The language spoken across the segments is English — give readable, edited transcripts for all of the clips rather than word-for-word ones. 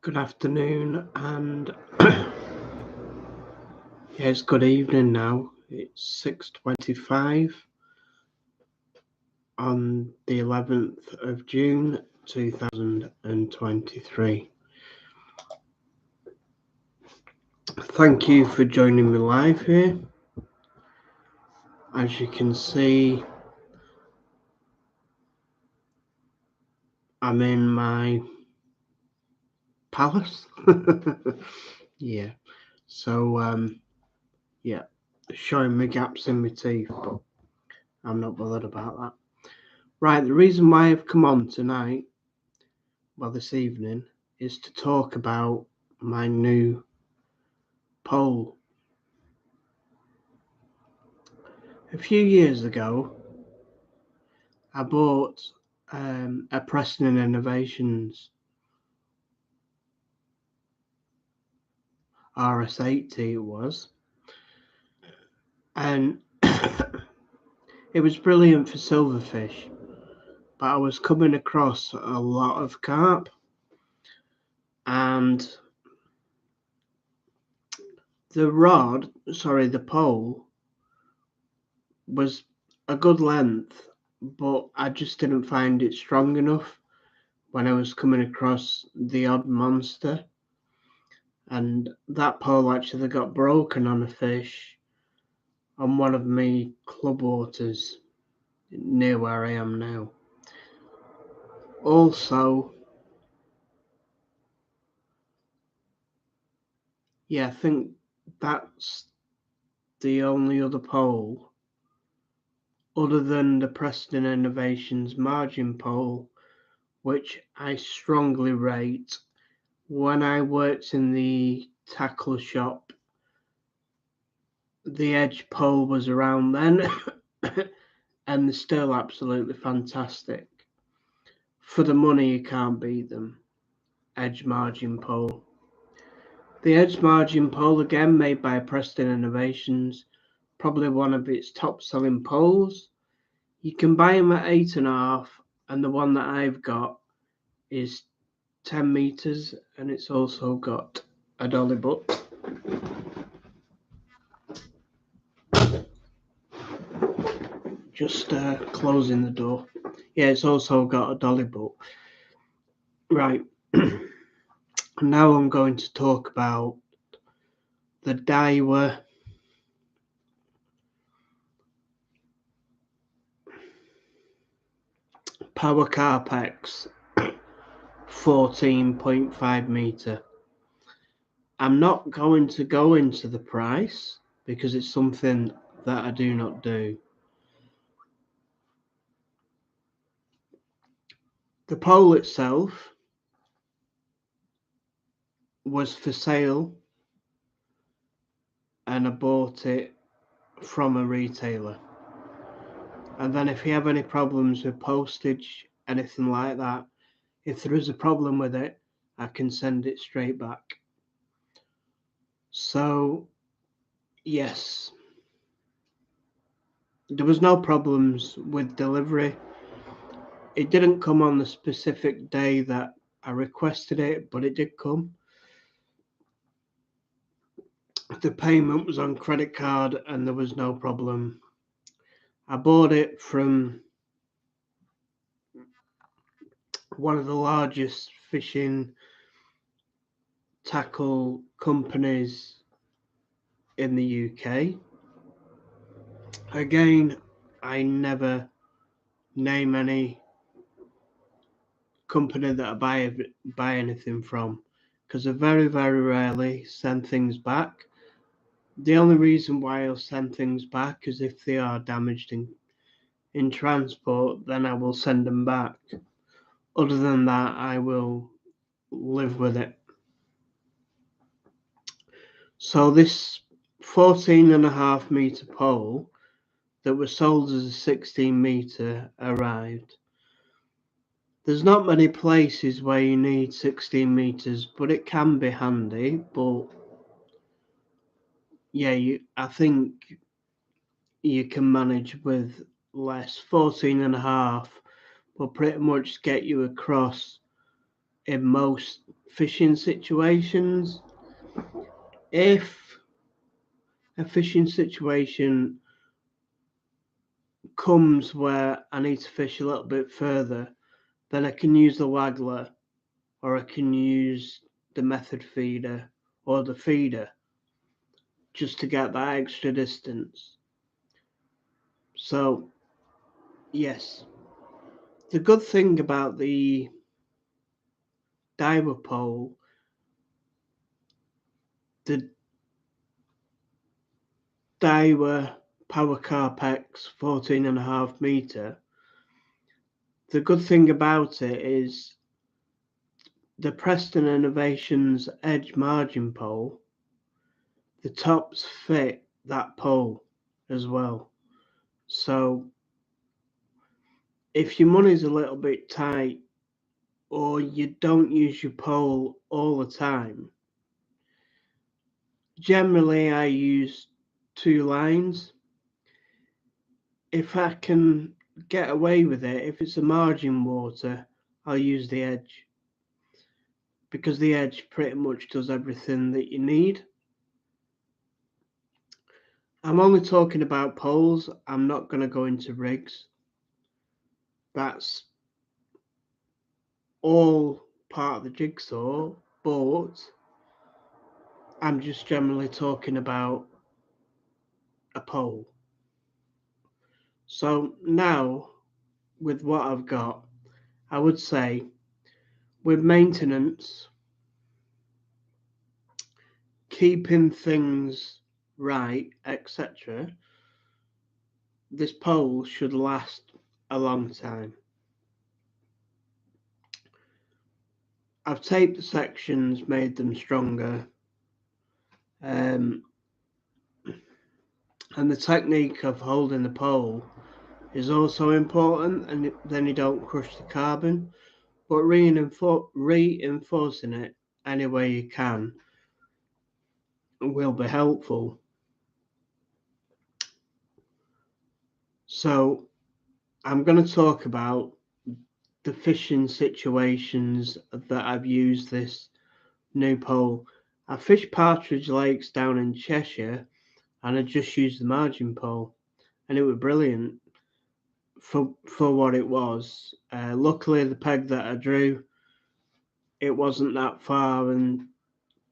Good afternoon, and it's good evening now. It's 6:25 on the 11th of June 2023. Thank you for joining me live here. As you can see, I'm in my palace. Yeah, so showing me gaps in my teeth, but I'm not bothered about that. Right, the reason why I've come on tonight, this evening, is to talk about my new pole. A few years ago, I bought a Preston Innovations RS80 it was, and it was brilliant for silverfish, but I was coming across a lot of carp, and the pole was a good length, but I just didn't find it strong enough when I was coming across the odd monster. And that pole actually got broken on a fish on one of my club waters near where I am now. Also, I think that's the only other pole other than the Preston Innovations margin pole, which I strongly rate. When I worked in the tackle shop, the edge pole was around then, and they're still absolutely fantastic. For the money, you can't beat them. Edge margin pole. The edge margin pole, again made by Preston Innovations, probably one of its top selling poles. You can buy them at 8.5, and the one that I've got is 10 meters, and it's also got a dolly butt. Just closing the door. It's also got a dolly butt. Right. Now I'm going to talk about the Diawa Power Carp X 14.5 meter. I'm not going to go into the price because it's something that I do not do. The pole itself was for sale, and I bought it from a retailer. And then if you have any problems with postage, anything like that, if there is a problem with it, I can send it straight back. So, yes, there was no problems with delivery. It didn't come on the specific day that I requested it, but it did come. The payment was on credit card and there was no problem. I bought it from one of the largest fishing tackle companies in the UK. Again, I never name any company that I buy anything from because I very, very rarely send things back. The only reason why I'll send things back is if they are damaged in transport, then I will send them back. Other than that, I will live with it. So this 14.5 meter pole that was sold as a 16 meter arrived. There's not many places where you need 16 meters, but it can be handy. But I think you can manage with less. 14.5 will pretty much get you across in most fishing situations. If a fishing situation comes where I need to fish a little bit further, then I can use the waggler, or I can use the method feeder or the feeder just to get that extra distance. So, yes, the good thing about the Diawa pole, the Diawa Power Carp X 14.5 meter, the good thing about it is the Preston Innovations Edge margin pole, the tops fit that pole as well. So if your money's a little bit tight or you don't use your pole all the time, generally I use 2 lines. If I can get away with it, if it's a margin water, I'll use the edge, because the edge pretty much does everything that you need. I'm only talking about poles. I'm not going to go into rigs. That's all part of the jigsaw, but I'm just generally talking about a pole. So now, with what I've got, I would say with maintenance, keeping things right, etc., this pole should last a long time. I've taped the sections, made them stronger, and the technique of holding the pole is also important, and then you don't crush the carbon, but reinforcing it any way you can will be helpful. So I'm going to talk about the fishing situations that I've used this new pole. I fished partridge lakes down in Cheshire and I just used the margin pole, and it was brilliant for what it was. Luckily, the peg that I drew, it wasn't that far, and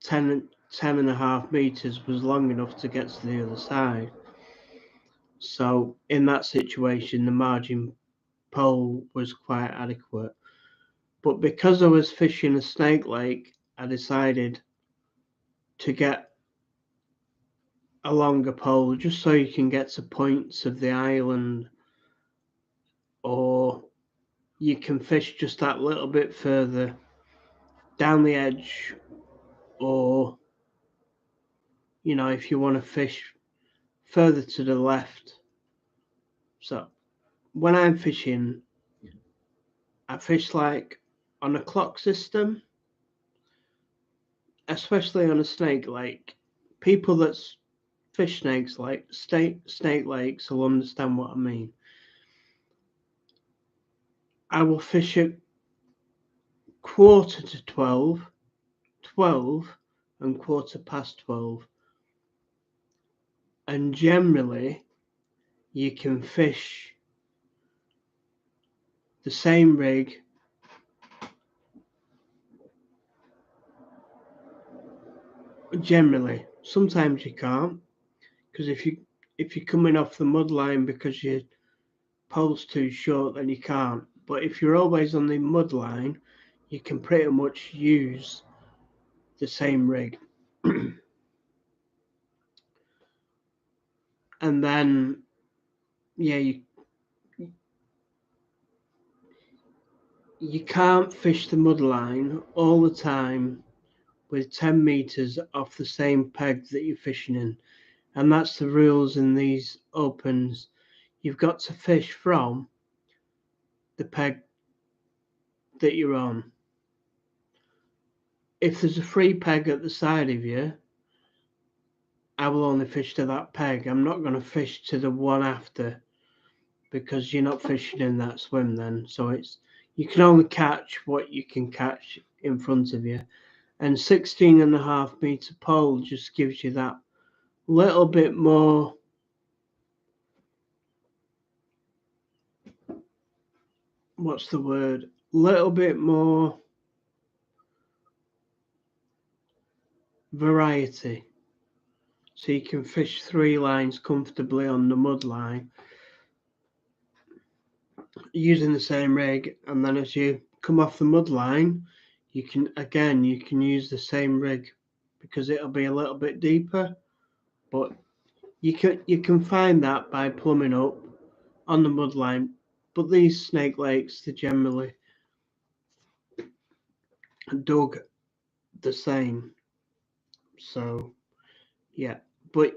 10.5 meters was long enough to get to the other side. So in that situation, the margin pole was quite adequate. But because I was fishing a snake lake, I decided to get a longer pole just so you can get to points of the island, or you can fish just that little bit further down the edge, or if you want to fish further to the left. So when I'm fishing, I fish like on a clock system, especially on a snake lake. People that fish snakes like snake lakes will understand what I mean. I will fish at 11:45, 12, and 12:15, and generally you can fish the same rig generally. Sometimes you can't, because if you're coming off the mud line because your pole's too short, then you can't. But if you're always on the mud line, you can pretty much use the same rig. And then you can't fish the mud line all the time with 10 meters off the same peg that you're fishing in. And that's the rules in these opens. You've got to fish from the peg that you're on. If there's a free peg at the side of you, I will only fish to that peg. I'm not going to fish to the one after, because you're not fishing in that swim then. So You can only catch what you can catch in front of you. And 16.5 meter pole just gives you that little bit more little bit more variety. So you can fish 3 lines comfortably on the mud line using the same rig, and then as you come off the mud line, you can use the same rig because it'll be a little bit deeper, but you can find that by plumbing up on the mud line. But these snake lakes, they're generally dug the same. So yeah, but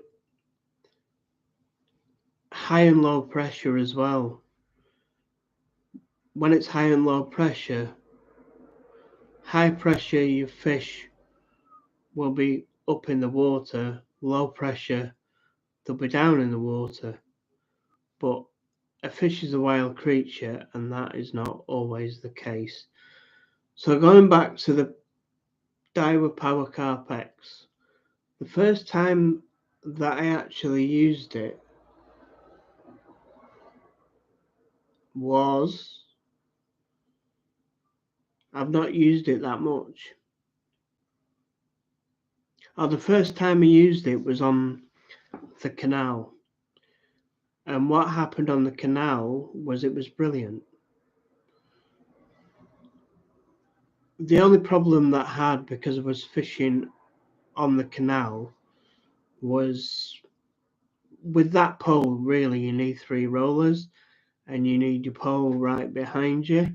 high and low pressure as well. When it's high and low pressure, high pressure your fish will be up in the water, low pressure they'll be down in the water. But a fish is a wild creature, and that is not always the case. So going back to the Diawa Power Carp X, the first time that I actually used it was, I've not used it that much. The first time I used it was on the canal. And what happened on the canal was it was brilliant. The only problem that I had, because I was fishing on the canal, was with that pole, really, you need 3 rollers and you need your pole right behind you.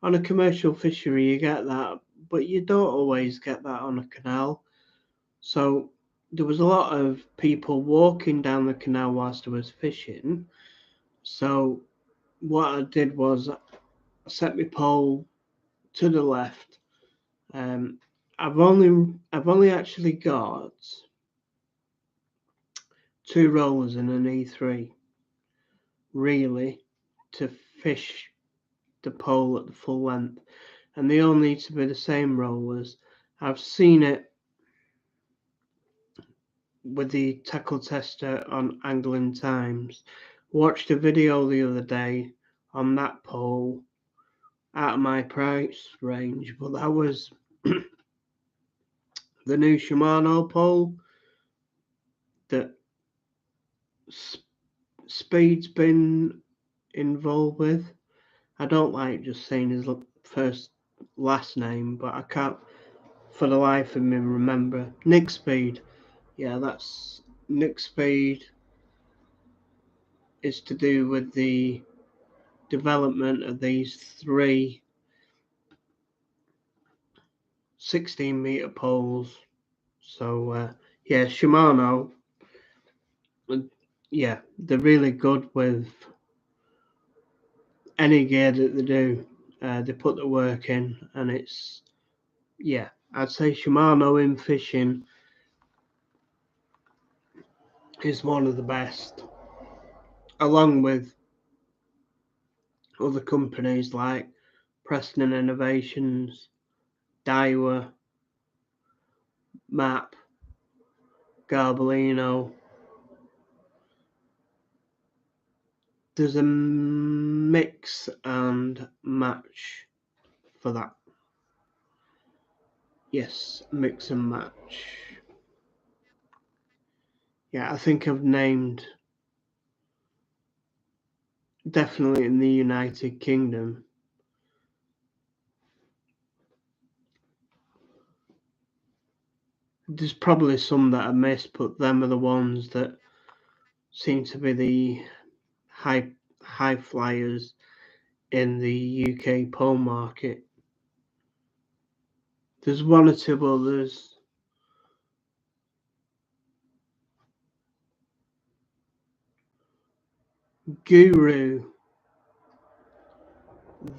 On a commercial fishery, you get that, but you don't always get that on a canal. So there was a lot of people walking down the canal whilst I was fishing. So what I did was I set my pole to the left. I've only actually got 2 rollers and an E3 really to fish the pole at the full length, and they all need to be the same rollers. I've seen it with the tackle tester on Angling Times. Watched a video the other day on that pole out of my price range, but that was the new Shimano pole that Speed's been involved with. I don't like just saying his last name, but I can't for the life of me remember. Nick Speed. Yeah, that's Nick Speed is to do with the development of these 3 16-meter poles. So yeah, Shimano, yeah, they're really good with any gear that they do. They put the work in, and it's, yeah, I'd say Shimano in fishing is one of the best, along with other companies like Preston Innovations, Diawa, Map, Garbolino. There's a mix and match for that. Yes, mix and match. Yeah, I think I've named, definitely in the United Kingdom, there's probably some that I missed, but them are the ones that seem to be the high flyers in the UK pole market. There's 1 or 2 others. Guru,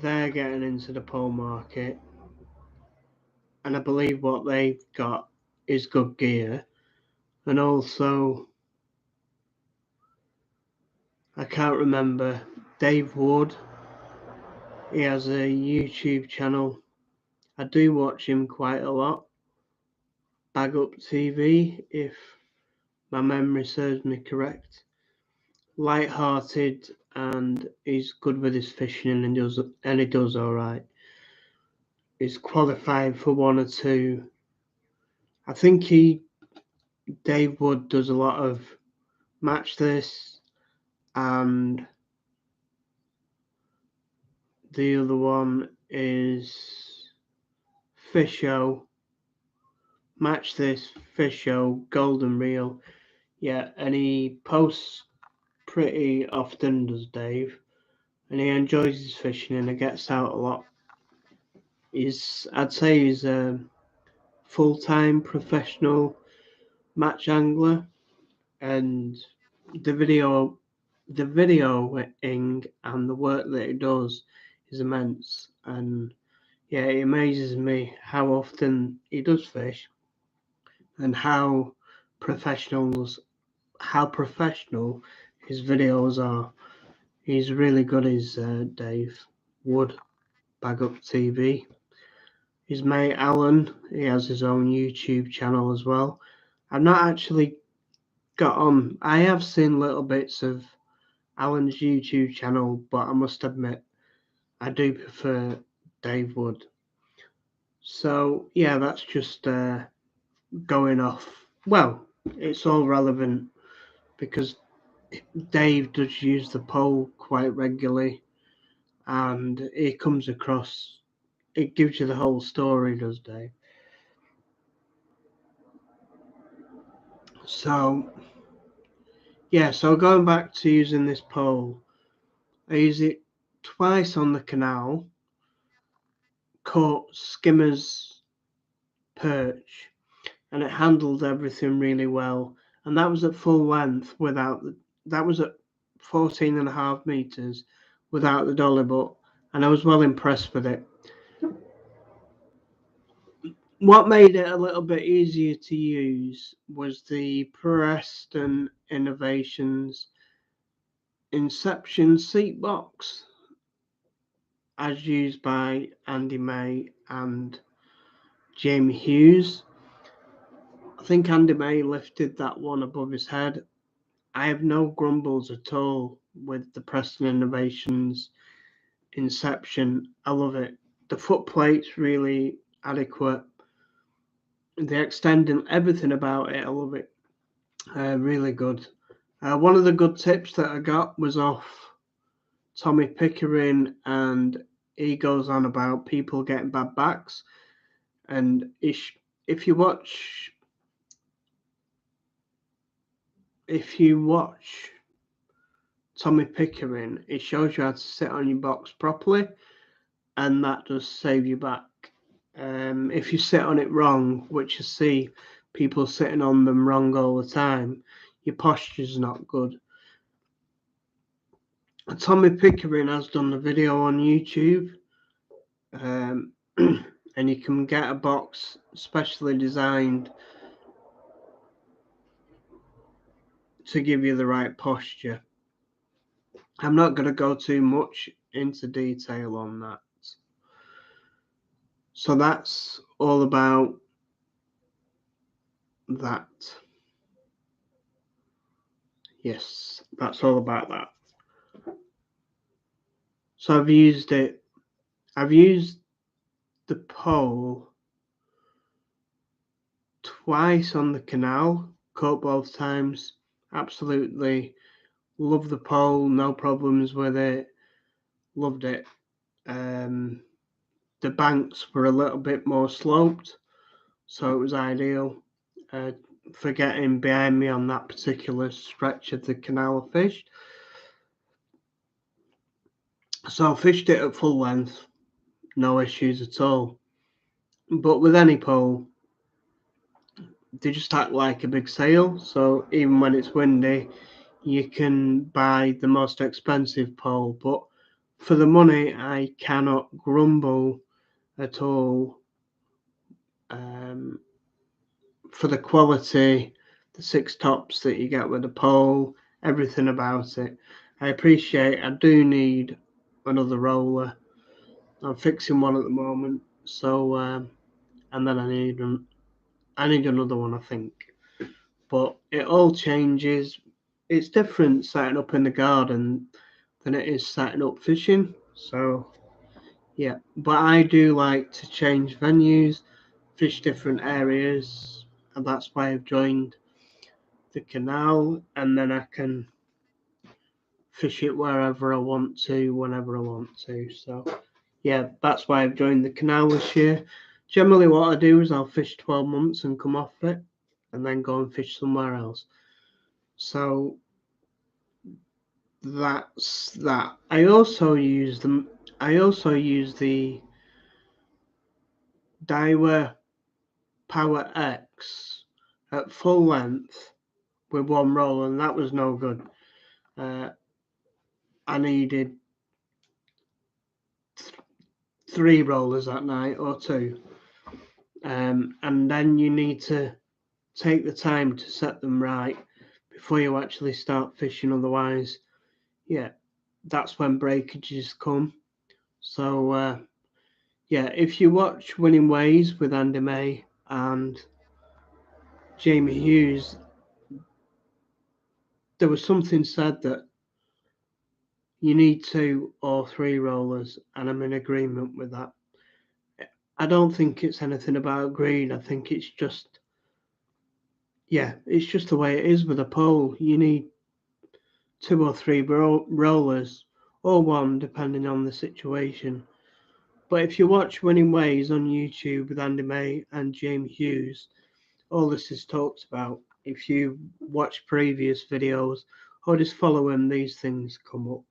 they're getting into the pole market, and I believe what they've got is good gear. And also, I can't remember, Dave Wood He has a YouTube channel. I do watch him quite a lot. Bag Up TV, if my memory serves me correct. Light-hearted, and he's good with his fishing, and he does all right. He's qualified for one or two. I think Dave Wood does a lot of Match This, and the other one is Fish Show. Match This, Fish Show, Golden Reel. Yeah, and he posts pretty often, does Dave, and he enjoys his fishing and he gets out a lot. I'd say he's a full-time professional match angler, and the videoing and the work that he does is immense. And yeah, it amazes me how often he does fish and how professional his videos are. He's really good as Dave Wood, Bag Up TV. His mate Alan, he has his own YouTube channel as well. I've not actually got on. I have seen little bits of Alan's YouTube channel, but I must admit I do prefer Dave Wood. So yeah, that's just going off. Well, it's all relevant because Dave does use the pole quite regularly, and it comes across. It gives you the whole story, does Dave? So yeah, so going back to using this pole, I use it twice on the canal. Caught skimmers, perch, and it handled everything really well. And that was at full length that was at 14.5 meters without the dolly butt, and I was well impressed with it. What made it a little bit easier to use was the Preston Innovations Inception seat box, as used by Andy May and Jamie Hughes. I think Andy May lifted that one above his head. I have no grumbles at all with the Preston Innovations Inception. I love it. The foot plate's really adequate. The extending, everything about it, I love it. Really good. One of the good tips that I got was off Tommy Pickering, and he goes on about people getting bad backs. And if you watch Tommy Pickering, it shows you how to sit on your box properly, and that does save you back. If you sit on it wrong, which I see people sitting on them wrong all the time, your posture's not good. Tommy Pickering has done a video on YouTube, and you can get a box specially designed to give you the right posture. I'm not going to go too much into detail on that. So that's all about that. Yes, that's all about that. So I've used it. I've used the pole twice on the canal, caught both times. Absolutely love the pole, no problems with it. Loved it. The banks were a little bit more sloped, so it was ideal for getting behind me on that particular stretch of the canal I fished. So I fished it at full length, no issues at all. But with any pole, they just act like a big sail. So even when it's windy, you can buy the most expensive pole. But for the money, I cannot grumble at all. For the quality, the six tops that you get with the pole, everything about it. I do need another roller. I'm fixing one at the moment, so and then I need another one, I think. But it all changes. It's different setting up in the garden than it is setting up fishing. So yeah, but I do like to change venues, fish different areas, and that's why I've joined the canal, and then I can fish it wherever I want to, whenever I want to. So yeah, that's why I've joined the canal this year. Generally, what I do is I'll fish 12 months and come off it, and then go and fish somewhere else. So that's that. I also use the Diawa Power X at full length with one roll, and that was no good. I needed 3 rollers that night or 2, and then you need to take the time to set them right before you actually start fishing. Otherwise, yeah, that's when breakages come. So yeah, if you watch Winning Ways with Andy May and Jamie Hughes, there was something said that you need 2 or 3 rollers, and I'm in agreement with that. I don't think it's anything about greed. I think it's just, yeah, it's just the way it is with a pole. You need 2 or 3 rollers, or 1, depending on the situation. But if you watch Winning Ways on YouTube with Andy May and Jamie Hughes, all this is talked about. If you watch previous videos or just follow him, these things come up.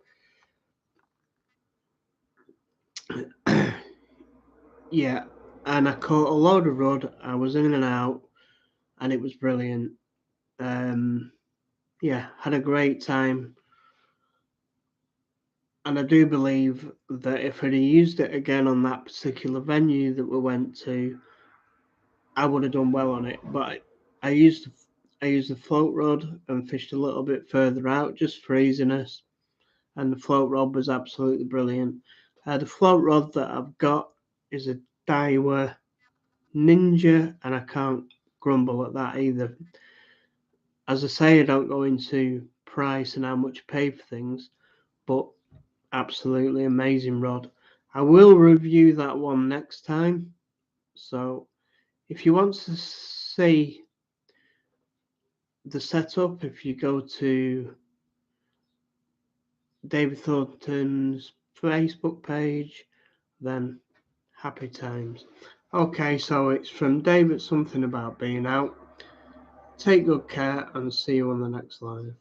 Yeah, and I caught a load of rudd. I was in and out, and it was brilliant. Yeah, had a great time. And I do believe that if I'd used it again on that particular venue that we went to, I would have done well on it. But I used the float rod and fished a little bit further out just for easiness, and the float rod was absolutely brilliant. The float rod that I've got is a Diawa Ninja, and I can't grumble at that either. As I say, I don't go into price and how much I pay for things, but absolutely amazing rod. I will review that one next time. So if you want to see the setup, if you go to David Thornton's Facebook page, then happy times. Okay, so it's from David something about being out. Take good care and see you on the next live.